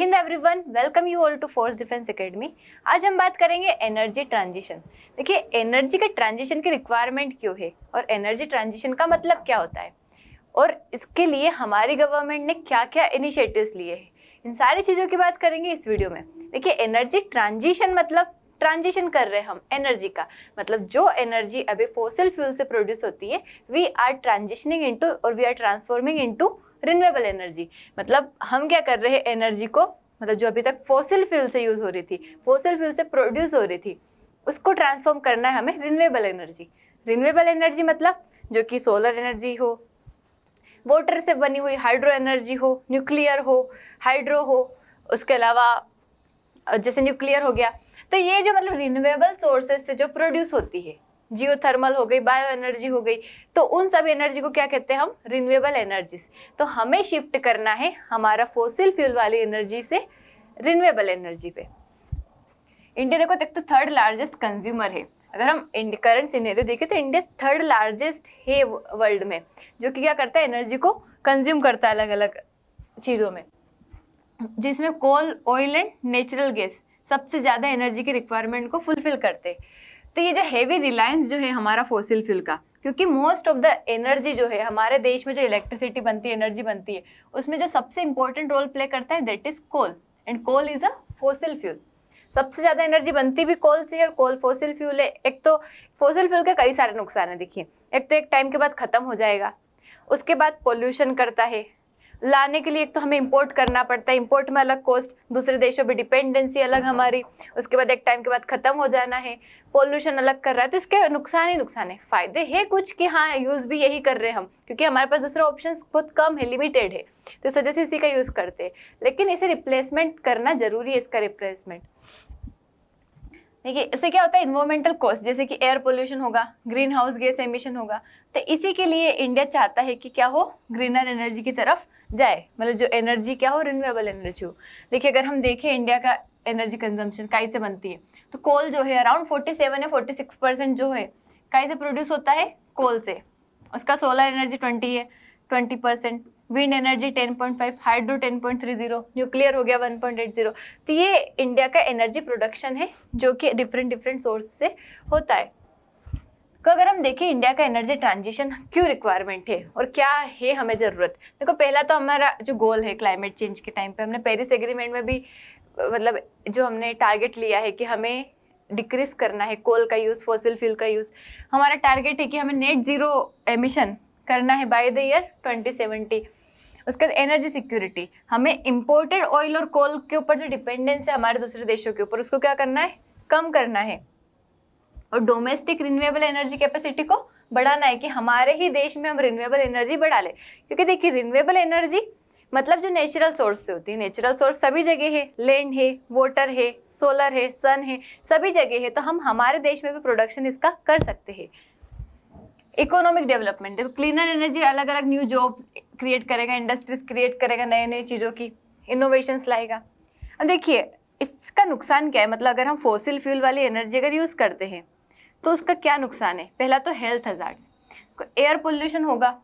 Hind everyone, welcome you all to force defence academy. आज हम बात करेंगे एनर्जी ट्रांजिशन। देखिए, एनर्जी के ट्रांजिशन की रिक्वायरमेंट क्यों है और एनर्जी ट्रांजिशन का मतलब क्या होता है और इसके लिए हमारी गवर्नमेंट ने क्या क्या इनिशिएटिव्स लिए हैं, इन सारी चीज़ों की बात करेंगे इस वीडियो में। देखिए, एनर्जी ट्रांजिशन मतलब ट्रांजिशन कर रहे हैं हम एनर्जी का, मतलब जो एनर्जी अभी फॉसिल फ्यूल से प्रोड्यूस होती है वी आर ट्रांजिशनिंग इनटू और we are transforming into renewable energy. मतलब हम क्या कर रहे हैं, एनर्जी को, मतलब जो अभी तक फॉसिल फ्यूल से यूज हो रही थी, फॉसिल फ्यूल से प्रोड्यूस हो रही थी, उसको ट्रांसफॉर्म करना है हमें रिन्यूएबल एनर्जी। रिन्यूएबल एनर्जी मतलब जो कि सोलर एनर्जी हो, वाटर से बनी हुई हाइड्रो एनर्जी हो, न्यूक्लियर हो, हाइड्रो हो, उसके अलावा जैसे न्यूक्लियर हो गया, तो ये जो मतलब रिन्यूएबल सोर्सेज से जो प्रोड्यूस होती है, जियोथर्मल हो गई, बायो एनर्जी हो गई, तो उन सब एनर्जी को क्या कहते हैं हम, रिन्यूएबल एनर्जीज। तो हमें शिफ्ट करना है हमारा फॉसिल फ्यूल वाली एनर्जी से रिन्यूएबल एनर्जी पे। इंडिया देखो, एक तो थर्ड लार्जेस्ट कंज्यूमर है। अगर हम करंट सिनेरियो देखें तो इंडिया थर्ड लार्जेस्ट है वर्ल्ड में, जो कि क्या करता है, एनर्जी को कंज्यूम करता है अलग अलग चीज़ों में, जिसमें कोल, ऑयल एंड नेचुरल गैस सबसे ज़्यादा एनर्जी की रिक्वायरमेंट को फुलफिल करते हैं। तो ये जो हैवी रिलायंस जो है हमारा फॉसिल फ्यूल का, क्योंकि मोस्ट ऑफ द एनर्जी जो है हमारे देश में, जो इलेक्ट्रिसिटी बनती है, एनर्जी बनती है, उसमें जो सबसे इंपॉर्टेंट रोल प्ले करता है that is coal, and coal is a fossil fuel. सबसे ज़्यादा एनर्जी बनती भी कोल से है और कोल फॉसिल फ्यूल है। एक तो फॉसिल फ्यूल के कई सारे नुकसान है। देखिए, एक तो एक टाइम के बाद ख़त्म हो जाएगा, उसके बाद पोल्यूशन करता है, लाने के लिए एक तो हमें इंपोर्ट करना पड़ता है, इंपोर्ट में अलग कॉस्ट, दूसरे देशों पे डिपेंडेंसी अलग हमारी, उसके बाद एक टाइम के बाद खत्म हो जाना है, पोल्यूशन अलग कर रहा है। तो इसके नुकसान ही नुकसान है। फायदे है कुछ कि हाँ, यूज़ भी यही कर रहे हैं हम, क्योंकि हमारे पास दूसरा ऑप्शन बहुत कम है, लिमिटेड है, तो इस वजह से इसी का यूज़ करते हैं। लेकिन इसे रिप्लेसमेंट करना जरूरी है, इसका रिप्लेसमेंट। देखिए, इससे क्या होता है, इन्वायरमेंटल कॉस्ट, जैसे कि एयर पोल्यूशन होगा, ग्रीन हाउस गैस एमिशन होगा, तो इसी के लिए इंडिया चाहता है कि क्या हो, ग्रीनर एनर्जी की तरफ जाए, मतलब जो एनर्जी क्या हो, रिन्यूएबल एनर्जी हो। देखिए, अगर हम देखें इंडिया का एनर्जी कंजम्पशन काई से बनती है, तो कोल जो है अराउंड 47 या 46% जो है काई से प्रोड्यूस होता है, कोल से। उसका solar energy 20%, wind energy 10.5, hydro 10.30, nuclear हो गया 1.80। तो ये इंडिया का एनर्जी प्रोडक्शन है, जो कि डिफरेंट सोर्स से होता है। तो अगर हम देखें इंडिया का एनर्जी ट्रांजिशन क्यों रिक्वायरमेंट है और क्या है हमें ज़रूरत। देखो, पहला तो हमारा जो गोल है क्लाइमेट चेंज के टाइम पे, हमने पेरिस एग्रीमेंट में भी मतलब जो हमने टारगेट लिया है कि हमें डिक्रीज करना है कोल का यूज़, फॉसिल फ्यूल का यूज़। हमारा टारगेट है कि हमें नेट ज़ीरो एमिशन करना है बाय द ईयर 2070। उसके बाद एनर्जी सिक्योरिटी, हमें इम्पोर्टेड ऑयल और कोल के ऊपर जो डिपेंडेंस है हमारे दूसरे देशों के ऊपर, उसको क्या करना है, कम करना है। और डोमेस्टिक रिन्यूएबल एनर्जी कैपेसिटी को बढ़ाना है कि हमारे ही देश में हम रिन्यूएबल एनर्जी बढ़ा ले। क्योंकि देखिए, रिन्यूएबल एनर्जी मतलब जो नेचुरल सोर्स से होती है, नेचुरल सोर्स सभी जगह है, लैंड है, वाटर है, सोलर है, सन है, सभी जगह है, तो हम हमारे देश में भी प्रोडक्शन इसका कर सकते हैं। इकोनॉमिक डेवलपमेंट, देखो क्लीनर एनर्जी अलग अलग न्यू जॉब्स क्रिएट करेगा, इंडस्ट्रीज क्रिएट करेगा, नए नए चीज़ों की इनोवेशंस लाएगा। अब देखिए, इसका नुकसान क्या है, मतलब अगर हम फॉसिल फ्यूल वाली एनर्जी अगर यूज़ करते हैं तो उसका क्या नुकसान है। पहला तो हेल्थ हजार्ड्स, एयर पोल्यूशन होगा,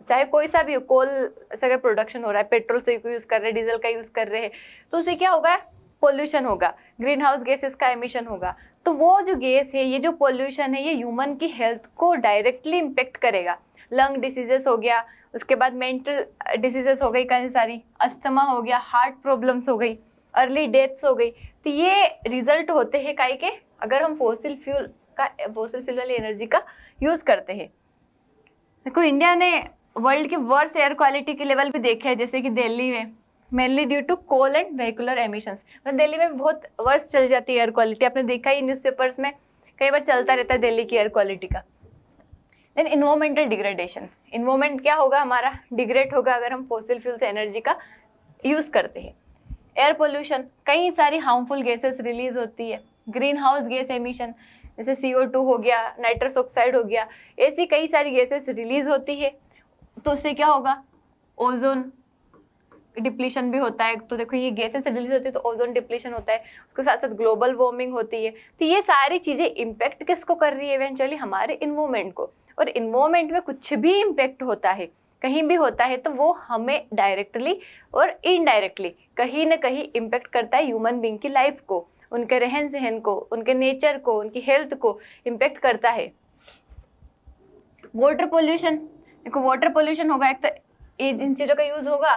चाहे कोई सा भी हो, कोल से अगर प्रोडक्शन हो रहा है, पेट्रोल से यूज़ कर रहे हैं, डीजल का यूज़ कर रहे हैं, तो उससे क्या होगा, पोल्यूशन होगा, ग्रीन हाउस गैसेस का एमिशन होगा। तो वो जो गैस है, ये जो पोल्यूशन है, ये ह्यूमन की हेल्थ को डायरेक्टली इम्पेक्ट करेगा। लंग डिसीजेस हो गया, उसके बाद मेंटल डिसीजेस हो गई, कई सारी अस्थमा हो गया, हार्ट प्रॉब्लम्स हो गई, अर्ली डेथ्स हो गई। तो ये रिजल्ट होते हैं काई के, अगर हम फॉसिल फ्यूल वाली एनर्जी का यूज़ करते हैं। देखो, इंडिया ने वर्ल्ड के वर्स्ट एयर क्वालिटी के लेवल भी देखे हैं, जैसे कि दिल्ली में, mainly due to coal and vehicular emissions. मतलब दिल्ली में बहुत वर्स्ट चल जाती है एयर क्वालिटी, आपने देखा ही न्यूज़पेपर्स में कई बार चलता रहता है दिल्ली की एयर क्वालिटी का। देन इन्वायरमेंटल डिग्रेडेशन, इन्वायरमेंट क्या होगा, हमारा डिग्रेड होगा अगर हम फॉसिल फ्यूल से एनर्जी का यूज़ करते हैं। एयर पोल्यूशन, कई सारी हार्मफुल गैसेस रिलीज होती है, ग्रीन हाउस गैस एमिशन, जैसे CO2 हो गया, नाइट्रस ऑक्साइड हो गया, ऐसी कई सारी गैसेस रिलीज होती है। तो उससे क्या होगा, ओजोन डिप्लीशन भी होता है। तो देखो, ये गैसेस रिलीज होती है तो ओजोन डिप्लीशन होता है, उसके साथ साथ ग्लोबल वार्मिंग होती है। तो ये सारी चीज़ें इम्पैक्ट किसको कर रही है, इवेंचुअली हमारे इन्वायरमेंट को। और इन्वायरमेंट में कुछ भी इम्पैक्ट होता है कहीं भी होता है तो वो हमें डायरेक्टली और इनडायरेक्टली कहीं ना कहीं इम्पेक्ट करता है ह्यूमन बीइंग की लाइफ को, उनके रहन सहन को, उनके नेचर को, उनकी हेल्थ को इम्पेक्ट करता है। वाटर पोल्यूशन, देखो वाटर पोल्यूशन होगा एक तो इन चीज़ों का यूज़ होगा,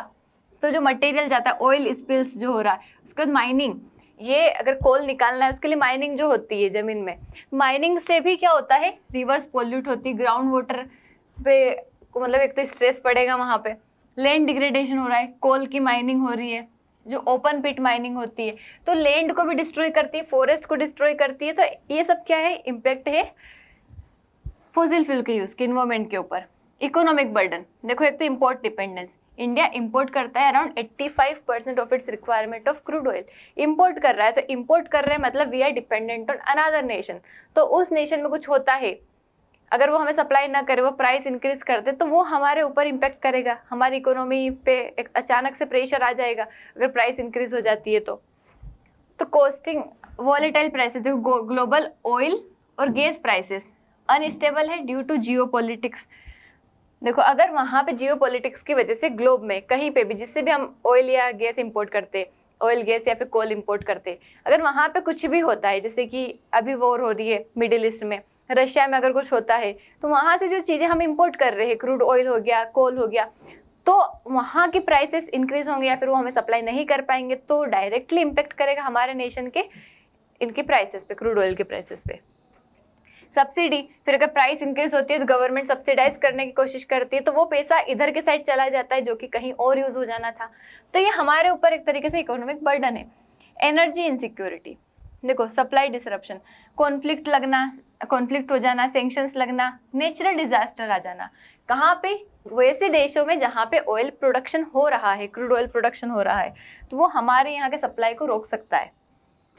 तो जो मटेरियल जाता है, ऑयल स्पिल्स जो हो रहा है, उसके बाद माइनिंग, ये अगर कोल निकालना है उसके लिए माइनिंग जो होती है ज़मीन में, माइनिंग से भी क्या होता है, रिवर्स पोल्यूट होती है, ग्राउंड वाटर पे मतलब एक तो स्ट्रेस पड़ेगा वहाँ पे, लैंड डिग्रेडेशन हो रहा है, कोल की माइनिंग हो रही है, जो ओपन पिट माइनिंग होती है तो लैंड को भी डिस्ट्रॉय करती है, फॉरेस्ट को डिस्ट्रॉय करती है। तो ये सब क्या है, इम्पैक्ट है फॉसिल फ्यूल के यूज़ के इन्वायरमेंट के ऊपर। इकोनॉमिक बर्डन, देखो एक तो इम्पोर्ट डिपेंडेंस, इंडिया इंपोर्ट करता है around 85% of its requirement of crude oil, import कर रहा है। तो इंपोर्ट कर रहे हैं मतलब we are dependent on another nation. तो उस नेशन में कुछ होता है, अगर वो हमें सप्लाई ना करे, वो प्राइस इंक्रीज कर दे, तो वो हमारे ऊपर इम्पैक्ट करेगा, हमारी इकोनॉमी पे एक अचानक से प्रेशर आ जाएगा अगर प्राइस इंक्रीज हो जाती है तो कॉस्टिंग वॉलेटाइल प्राइसेस, देखो ग्लोबल ऑयल और गैस प्राइसेस अनस्टेबल है ड्यू टू जियोपॉलिटिक्स। देखो अगर वहाँ पे जियोपॉलिटिक्स की वजह से ग्लोब में कहीं पे भी जिससे भी हम ऑयल या गैस इंपोर्ट करते, ऑयल गैस या फिर कोल इंपोर्ट करते, अगर वहाँ पे कुछ भी होता है, जैसे कि अभी वॉर हो रही है मिडिल ईस्ट में, रशिया में अगर कुछ होता है, तो वहाँ से जो चीज़ें हम इंपोर्ट कर रहे हैं, क्रूड ऑयल हो गया, कोल हो गया, तो वहाँ की प्राइसेस इंक्रीज होंगे या फिर वो हमें सप्लाई नहीं कर पाएंगे, तो डायरेक्टली इम्पेक्ट करेगा हमारे नेशन के इनकी प्राइसेस पे, क्रूड ऑयल के प्राइसेस पे। सब्सिडी, फिर अगर प्राइस इंक्रीज होती है तो गवर्नमेंट सब्सिडाइज करने की कोशिश करती है, तो वो पैसा इधर के साइड चला जाता है जो कि कहीं और यूज हो जाना था। तो ये हमारे ऊपर एक तरीके से इकोनॉमिक बर्डन है। एनर्जी इनसिक्योरिटी, देखो सप्लाई डिसरप्शन, कॉन्फ्लिक्ट हो जाना, सैंक्शंस लगना, नेचुरल डिजास्टर आ जाना, कहाँ पे, वैसे देशों में जहाँ पे ऑयल प्रोडक्शन हो रहा है, क्रूड ऑयल प्रोडक्शन हो रहा है, तो वो हमारे यहाँ के सप्लाई को रोक सकता है।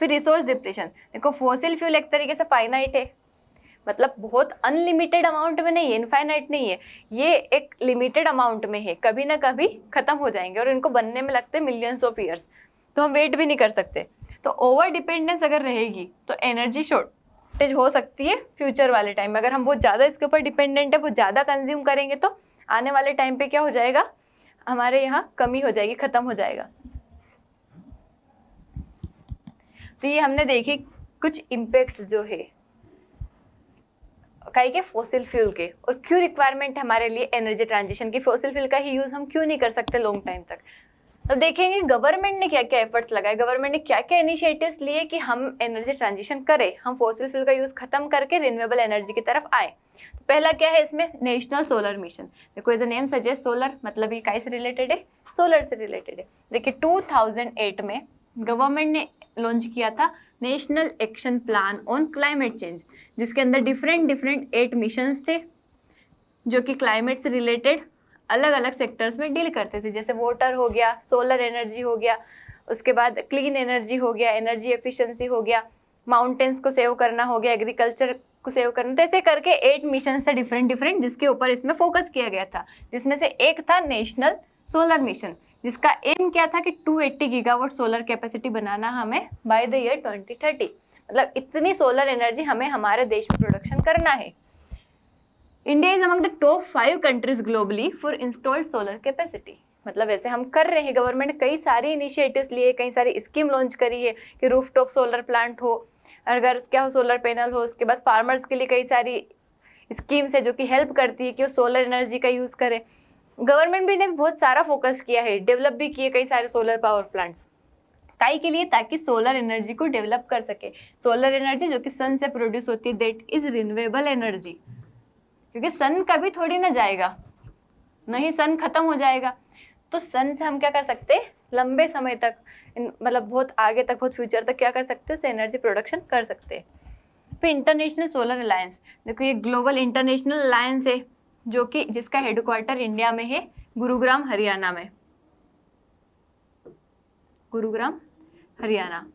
फिर रिसोर्स डिप्लीशन, देखो फॉसिल फ्यूल एक तरीके से फाइनाइट है, मतलब बहुत अनलिमिटेड अमाउंट में नहीं है, इनफाइनाइट नहीं है, ये एक लिमिटेड अमाउंट में है, कभी ना कभी खत्म हो जाएंगे और इनको बनने में लगते हैं मिलियंस ऑफ ईयर्स, तो हम वेट भी नहीं कर सकते। तो ओवर डिपेंडेंस अगर रहेगी तो एनर्जी शॉर्टेज हो सकती है फ्यूचर वाले टाइम में। अगर हम बहुत ज़्यादा इसके ऊपर डिपेंडेंट है, बहुत ज़्यादा कंज्यूम करेंगे, तो आने वाले टाइम पे क्या हो जाएगा, हमारे यहाँ कमी हो जाएगी, ख़त्म हो जाएगा। तो ये हमने देखे कुछ इम्पैक्ट्स जो है कई के फॉसिल फ्यूल के, और क्यों रिक्वायरमेंट है हमारे लिए एनर्जी ट्रांजिशन की, फॉसिल फ्यूल का ही यूज़ हम क्यों नहीं कर सकते लॉन्ग टाइम तक। तो देखेंगे गवर्नमेंट ने क्या क्या एफर्ट्स लगाए, गवर्नमेंट ने क्या क्या इनिशिएटिव्स लिए कि हम एनर्जी ट्रांजिशन करें, हम फॉसिल फ्यूल का यूज़ खत्म करके रिन्यूएबल एनर्जी की तरफ आए। तो पहला क्या है इसमें, नेशनल सोलर मिशन। देखो as a name suggest solar, मतलब ये काय से रिलेटेड है, सोलर से रिलेटेड है। देखिए 2008 में गवर्नमेंट ने लॉन्च किया था national action plan on climate change, जिसके अंदर डिफरेंट 8 मिशंस थे जो कि क्लाइमेट से रिलेटेड अलग अलग सेक्टर्स में डील करते थे, जैसे वाटर हो गया, सोलर एनर्जी हो गया, उसके बाद क्लीन एनर्जी हो गया, एनर्जी एफिशिएंसी हो गया, माउंटेन्स को सेव करना हो गया, एग्रीकल्चर को सेव करना। तो ऐसे करके 8 मिशन से डिफरेंट जिसके ऊपर इसमें फोकस किया गया था, जिसमें से एक था नेशनल सोलर मिशन, जिसका एम क्या था कि 280 गीगावाट सोलर कैपेसिटी बनाना हमें बाय द ईयर 2030, मतलब इतनी सोलर एनर्जी हमें हमारे देश में प्रोडक्शन करना है। India is among the top 5 countries globally for installed solar capacity, मतलब ऐसे हम कर रहे हैं। गवर्नमेंट ने कई सारी इनिशिएटिव्स लिए, कई सारी स्कीम लॉन्च करी है कि रूफटॉप सोलर प्लांट हो, अगर क्या हो सोलर पैनल हो, उसके बाद फार्मर्स के लिए कई सारी स्कीम्स है जो कि हेल्प करती है कि वो सोलर एनर्जी का यूज़ करें। गवर्नमेंट भी ने बहुत सारा फोकस किया है, डेवलप भी किए कई सारे सोलर पावर प्लांट्स काई के लिए, ताकि सोलर एनर्जी को डेवलप कर सके। सोलर एनर्जी जो कि सन से प्रोड्यूस होती है, दैट इज रिन्यूएबल एनर्जी, क्योंकि सन कभी थोड़ी ना जाएगा, नहीं सन खत्म हो जाएगा, तो सन से हम क्या कर सकते हैं, लंबे समय तक, मतलब बहुत आगे तक, बहुत फ्यूचर तक क्या कर सकते हैं, उससे एनर्जी प्रोडक्शन कर सकते हैं। फिर इंटरनेशनल सोलर अलायंस, देखो ये ग्लोबल इंटरनेशनल अलायंस है जो कि जिसका हेडक्वार्टर इंडिया में है, गुरुग्राम हरियाणा में, गुरुग्राम हरियाणा।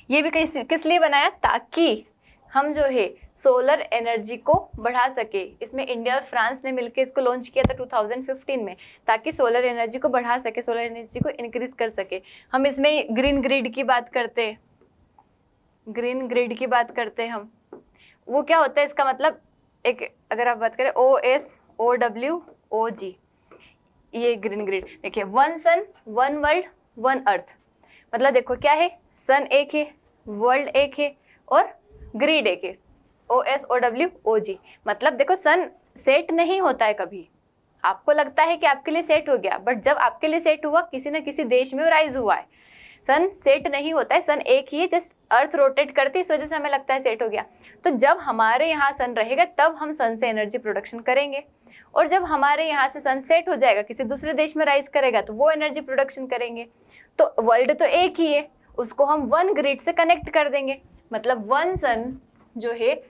ये भी किस लिए बनाया, ताकि हम जो है सोलर एनर्जी को बढ़ा सके। इसमें इंडिया और फ्रांस ने मिलकर इसको लॉन्च किया था 2015 में, ताकि सोलर एनर्जी को बढ़ा सके, सोलर एनर्जी को इंक्रीज कर सके। हम इसमें ग्रीन ग्रिड की बात करते हैं, ग्रीन ग्रिड की बात करते हैं हम। वो क्या होता है, इसका मतलब एक अगर आप बात करें OSOWOG, ये ग्रीन ग्रिड। देखिए 1 सन 1 वर्ल्ड 1 अर्थ, मतलब देखो क्या है, सन एक है, वर्ल्ड एक है और ग्रिड एक है, OSOWOG। मतलब देखो सन सेट नहीं होता है कभी, आपको लगता है कि आपके लिए सेट हो गया, बट जब आपके लिए सेट हुआ किसी न किसी देश में राइज हुआ है। सन सेट नहीं होता है, सन एक ही है, जस्ट अर्थ रोटेट करती है, इस वजह से हमें लगता है सेट हो गया। तो जब हमारे यहाँ सन रहेगा तब हम सन से एनर्जी प्रोडक्शन करेंगे, और जब हमारे यहाँ से सन सेट हो जाएगा, किसी दूसरे देश में राइज करेगा, तो वो एनर्जी प्रोडक्शन करेंगे। तो वर्ल्ड तो एक ही है, उसको हम 1 ग्रिड से कनेक्ट कर देंगे, मतलब 1 सन जो है,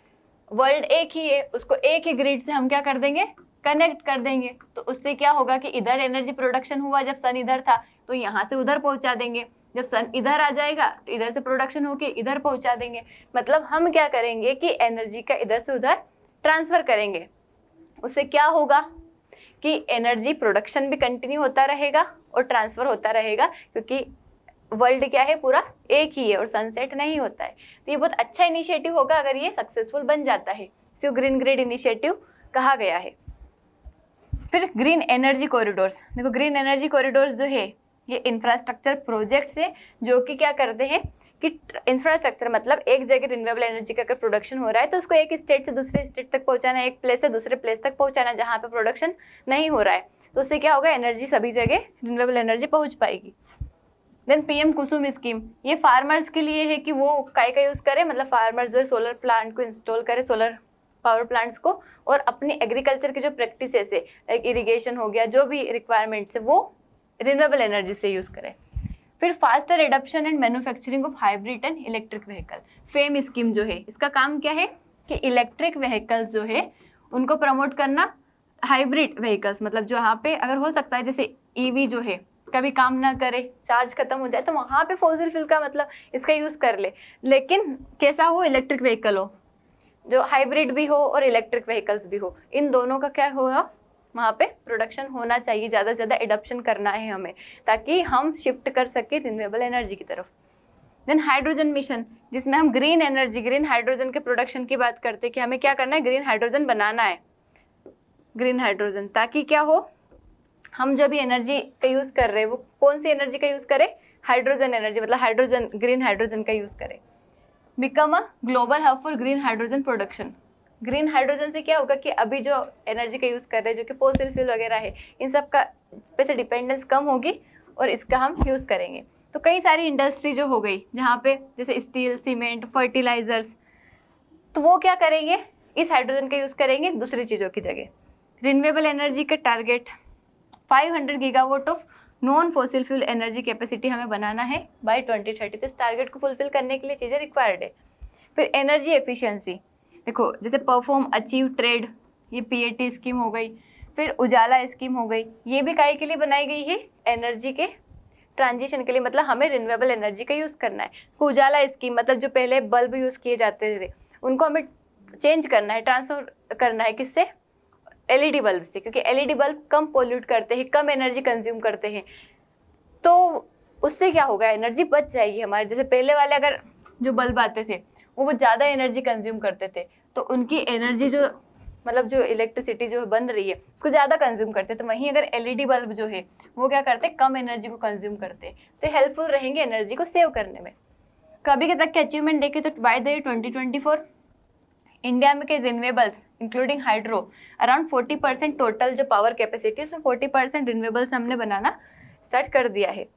वर्ल्ड एक ही है, उसको एक ही ग्रिड से हम क्या कर देंगे, कनेक्ट कर देंगे। तो उससे क्या होगा कि इधर एनर्जी प्रोडक्शन हुआ, जब सन इधर था तो यहाँ से उधर पहुंचा देंगे, जब सन इधर आ जाएगा तो इधर से प्रोडक्शन होके इधर पहुंचा देंगे। मतलब हम क्या करेंगे कि एनर्जी का इधर से उधर ट्रांसफर करेंगे। उससे क्या होगा कि एनर्जी प्रोडक्शन भी कंटिन्यू होता रहेगा और ट्रांसफर होता रहेगा, क्योंकि वर्ल्ड क्या है, पूरा एक ही है और सनसेट नहीं होता है। तो ये बहुत अच्छा इनिशिएटिव होगा अगर ये सक्सेसफुल बन जाता है, इसको ग्रीन ग्रिड इनिशिएटिव कहा गया है। फिर ग्रीन एनर्जी कॉरिडोर्स, देखो ग्रीन एनर्जी कॉरिडोर्स जो है ये इंफ्रास्ट्रक्चर प्रोजेक्ट्स है जो कि क्या करते हैं कि इंफ्रास्ट्रक्चर मतलब एक जगह रिन्यूएबल एनर्जी का अगर प्रोडक्शन हो रहा है तो उसको एक स्टेट से दूसरे स्टेट तक पहुंचाना, एक प्लेस से दूसरे प्लेस तक पहुंचाना जहाँ पे प्रोडक्शन नहीं हो रहा है। तो उससे क्या होगा, एनर्जी सभी जगह रिन्यूएबल एनर्जी पहुंच पाएगी। देन PM कुसुम स्कीम, ये फार्मर्स के लिए है कि वो काय का यूज़ करें, मतलब फार्मर्स जो है सोलर प्लांट को इंस्टॉल करें, सोलर पावर प्लांट्स को, और अपनी एग्रीकल्चर की जो प्रैक्टिसेस है, लाइक इरिगेशन हो गया, जो भी रिक्वायरमेंट्स है वो रिन्यूएबल एनर्जी से यूज़ करें। फिर faster adoption and manufacturing of hybrid and electric vehicle, fame scheme जो है इसका काम क्या है कि इलेक्ट्रिक व्हीकल्स जो है उनको प्रमोट करना, हाइब्रिड व्हीकल्स मतलब जो यहाँ पे अगर हो सकता है जैसे EV जो है कभी काम ना करे, चार्ज खत्म हो जाए, तो वहाँ पे फॉसिल फ्यूल का मतलब इसका यूज़ कर ले, लेकिन कैसा हो, इलेक्ट्रिक व्हीकल हो, जो हाइब्रिड भी हो और इलेक्ट्रिक व्हीकल्स भी हो, इन दोनों का क्या होगा, वहाँ पे प्रोडक्शन होना चाहिए, ज़्यादा से ज़्यादा एडॉप्शन करना है हमें, ताकि हम शिफ्ट कर सके रिन्यूएबल एनर्जी की तरफ। देन हाइड्रोजन मिशन, जिसमें हम ग्रीन एनर्जी, ग्रीन हाइड्रोजन के प्रोडक्शन की बात करते हैं कि हमें क्या करना है, ग्रीन हाइड्रोजन बनाना है, ग्रीन हाइड्रोजन, ताकि क्या हो, हम जब भी एनर्जी का यूज़ कर रहे हैं वो कौन सी एनर्जी का यूज़ करें, हाइड्रोजन एनर्जी, मतलब हाइड्रोजन, ग्रीन हाइड्रोजन का यूज़ करें। Become a global hub for green hydrogen production, green hydrogen से क्या होगा कि अभी जो एनर्जी का यूज़ कर रहे हैं जो कि फॉसिल फ्यूल वगैरह है, इन सब का पे से डिपेंडेंस कम होगी और इसका हम यूज़ करेंगे। तो कई सारी इंडस्ट्री जो हो गई जहाँ पे जैसे स्टील, सीमेंट, फर्टिलाइजर्स, तो वो क्या करेंगे, इस हाइड्रोजन का यूज़ करेंगे दूसरी चीज़ों की जगह। रिन्यूएबल एनर्जी के target 500 gigawatt of non fossil fuel energy capacity हमें बनाना है बाय 2030। तो इस टारगेट को फुलफिल करने के लिए चीज़ें रिक्वायर्ड है। फिर एनर्जी एफिशिएंसी, देखो जैसे परफॉर्म, अचीव, ट्रेड, ये PAT स्कीम हो गई। फिर उजाला स्कीम हो गई, ये भी काय के लिए बनाई गई है, एनर्जी के ट्रांजिशन के लिए, मतलब हमें रिन्यूएबल एनर्जी का यूज़ करना है। उजाला स्कीम मतलब जो पहले बल्ब यूज़ किए जाते थे उनको हमें चेंज करना है, ट्रांसफर करना है, किससे, LED बल्ब से, क्योंकि LED बल्ब कम पोल्यूट करते हैं, कम एनर्जी कंज्यूम करते हैं, तो उससे क्या होगा, एनर्जी बच जाएगी हमारे। जैसे पहले वाले अगर जो बल्ब आते थे वो ज़्यादा एनर्जी कंज्यूम करते थे, तो उनकी एनर्जी जो मतलब जो इलेक्ट्रिसिटी जो बन रही है उसको ज़्यादा कंज्यूम करते, तो वहीं अगर LED बल्ब जो है वो क्या करते, कम एनर्जी को कंज्यूम करते, तो हेल्पफुल रहेंगे एनर्जी को सेव करने में। कभी के तक के अचीवमेंट देखें तो बाय द ईयर 2024 इंडिया में के renewables including hydro around 40% total जो पावर कैपेसिटी है उसमें 40% रिन्यूएबल्स हमने बनाना स्टार्ट कर दिया है।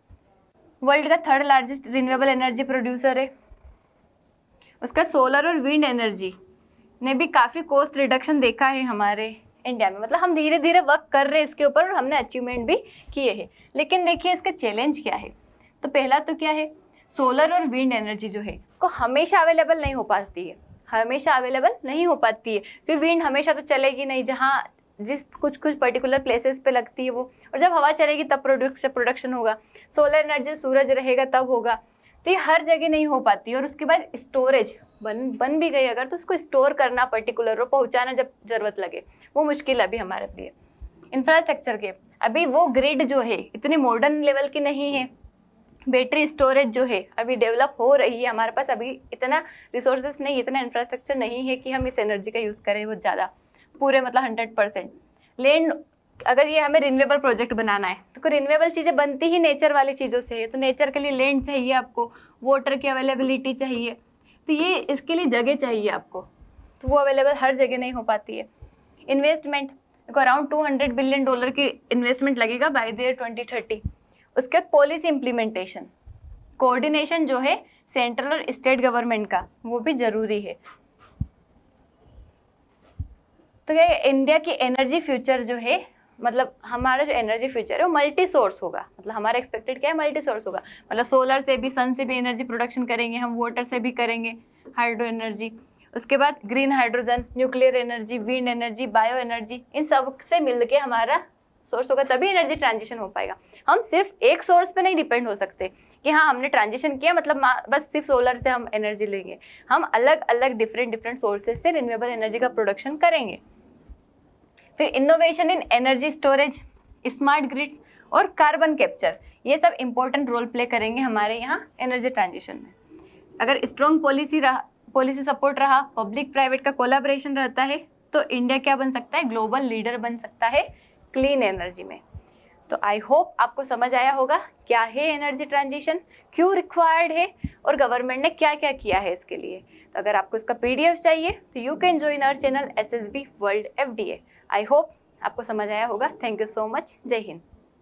वर्ल्ड का 3rd largest renewable energy producer है। उसका सोलर और विंड एनर्जी ने भी काफ़ी कॉस्ट रिडक्शन देखा है हमारे इंडिया में, मतलब हम धीरे धीरे वर्क कर रहे हैं इसके ऊपर और हमने अचीवमेंट भी किए हैं। लेकिन देखिए इसका चैलेंज क्या है, तो पहला तो क्या है, सोलर और विंड एनर्जी जो है को हमेशा अवेलेबल नहीं हो पाती है, हमेशा अवेलेबल नहीं हो पाती है, क्योंकि विंड हमेशा तो चलेगी नहीं, जहाँ जिस कुछ पर्टिकुलर प्लेसेस पे लगती है वो, और जब हवा चलेगी तब प्रोडक्शन होगा। सोलर एनर्जी सूरज रहेगा तब होगा, तो ये हर जगह नहीं हो पाती। और उसके बाद स्टोरेज बन भी गई अगर, तो उसको स्टोर करना पर्टिकुलर और पहुँचाना जब ज़रूरत लगे, वो मुश्किल अभी हमारे लिए। इंफ्रास्ट्रक्चर के अभी वो ग्रिड जो है इतनी मॉडर्न लेवल की नहीं है, बैटरी स्टोरेज जो है अभी डेवलप हो रही है, हमारे पास अभी इतना रिसोर्सेस नहीं, इतना इंफ्रास्ट्रक्चर नहीं है कि हम इस एनर्जी का यूज़ करें बहुत ज़्यादा। पूरे मतलब 100%। लैंड अगर ये हमें रिन्यूएबल प्रोजेक्ट बनाना है तो रिन्यूएबल चीज़ें बनती ही नेचर वाली चीज़ों से है, तो नेचर के लिए लैंड चाहिए आपको, वाटर की अवेलेबिलिटी चाहिए, तो ये इसके लिए जगह चाहिए आपको, तो वो अवेलेबल हर जगह नहीं हो पाती है। इन्वेस्टमेंट देखो अराउंड $200 बिलियन की इन्वेस्टमेंट लगेगा बाय द ईयर 2030। उसके बाद पॉलिसी इम्प्लीमेंटेशन, कोऑर्डिनेशन जो है सेंट्रल और स्टेट गवर्नमेंट का, वो भी जरूरी है। तो क्या इंडिया की एनर्जी फ्यूचर जो है, मतलब हमारा जो एनर्जी फ्यूचर है वो मल्टी सोर्स होगा, मतलब हमारा एक्सपेक्टेड क्या है, मल्टी सोर्स होगा, मतलब सोलर से भी, सन से भी एनर्जी प्रोडक्शन करेंगे हम, वाटर से भी करेंगे हाइड्रो एनर्जी, उसके बाद green hydrogen, nuclear energy, wind energy, bio energy, इन सब से मिलके हमारा सोर्स होगा, तभी एनर्जी ट्रांजिशन हो पाएगा। हम सिर्फ एक सोर्स पे नहीं डिपेंड हो सकते कि हाँ हमने ट्रांजिशन किया मतलब बस सिर्फ सोलर से हम एनर्जी लेंगे, हम अलग अलग डिफरेंट सोर्सेज से रिन्यूएबल एनर्जी का प्रोडक्शन करेंगे। फिर innovation in energy storage, smart grids और कार्बन कैप्चर, ये सब इंपॉर्टेंट रोल प्ले करेंगे हमारे यहाँ एनर्जी ट्रांजिशन में। अगर स्ट्रॉन्ग पॉलिसी सपोर्ट रहा, पब्लिक प्राइवेट का कोलैबोरेशन रहता है, तो इंडिया क्या बन सकता है, ग्लोबल लीडर बन सकता है क्लीन एनर्जी में। तो आई होप आपको समझ आया होगा क्या है एनर्जी ट्रांजिशन, क्यों रिक्वायर्ड है और गवर्नमेंट ने क्या क्या किया है इसके लिए। तो अगर आपको इसका PDF चाहिए तो you can join our channel SSB world FDA। I hope आपको समझ आया होगा। Thank you so much. जय हिंद।